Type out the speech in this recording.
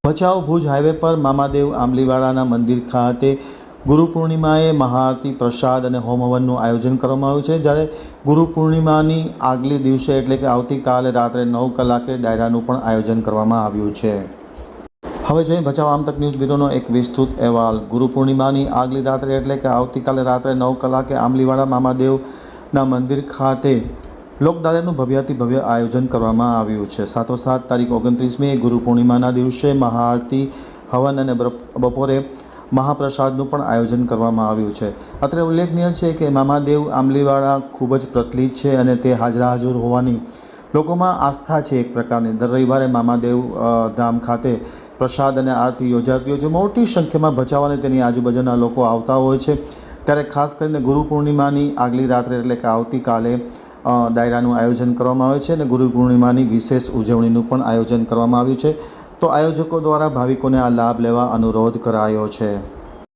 Bhachau Bhuj highway પર મામાદેવ આંબલીવાળાના મંદિર ખાતે ગુરુ પૂર્ણિમાએ મહાઆરતી પ્રસાદ અને હોમ હવનનું આયોજન કરવામાં આવ્યું છે। જ્યારે ગુરુ પૂર્ણિમાની આગલી દિવસે એટલે કે આવતીકાલે રાત્રે 9 કલાકે ડાયરાનું પણ આયોજન કરવામાં આવ્યું છે। હવે જોઈએ ભચાઉ આમતક ન્યૂઝ બ્યુરોનો એક વિસ્તૃત અહેવાલ। ગુરુ પૂર્ણિમાની આગલી રાત્રે એટલે કે આવતીકાલે રાત્રે 9 કલાકે આંબલીવાળા મામાદેવના મંદિર ખાતે લોકડાયરાનું ભવ્યાતિ ભવ્ય આયોજન કરવામાં આવ્યું છે। સાથોસાથ તારીખ 29મી ગુરુ પૂર્ણિમાના દિવસે મહાઆરતી હવન અને બપોરે મહાપ્રસાદનું પણ આયોજન કરવામાં આવ્યું છે। અત્રે ઉલ્લેખનીય છે કે મામાદેવ આંબલીવાળા ખૂબ જ પ્રચલિત છે અને તે હાજર હોવાની લોકોમાં આસ્થા છે એક પ્રકારની। દર રવિવારે મામાદેવ ધામ ખાતે પ્રસાદ અને આરતી યોજાતી હોય છે। મોટી સંખ્યામાં ભચાઉ અને તેની આજુબાજુના લોકો આવતા હોય છે। ત્યારે ખાસ કરીને ગુરુ પૂર્ણિમાની આગલી રાત્રે એટલે કે આવતીકાલે ડાયરાનું આયોજન કરવામાં આવે છે અને ગુરુ પૂર્ણિમાની વિશેષ ઉજવણીનું પણ આયોજન કરવામાં આવ્યું છે। તો આયોજકો દ્વારા ભાવિકોને આ લાભ લેવા અનુરોધ કરાયો છે।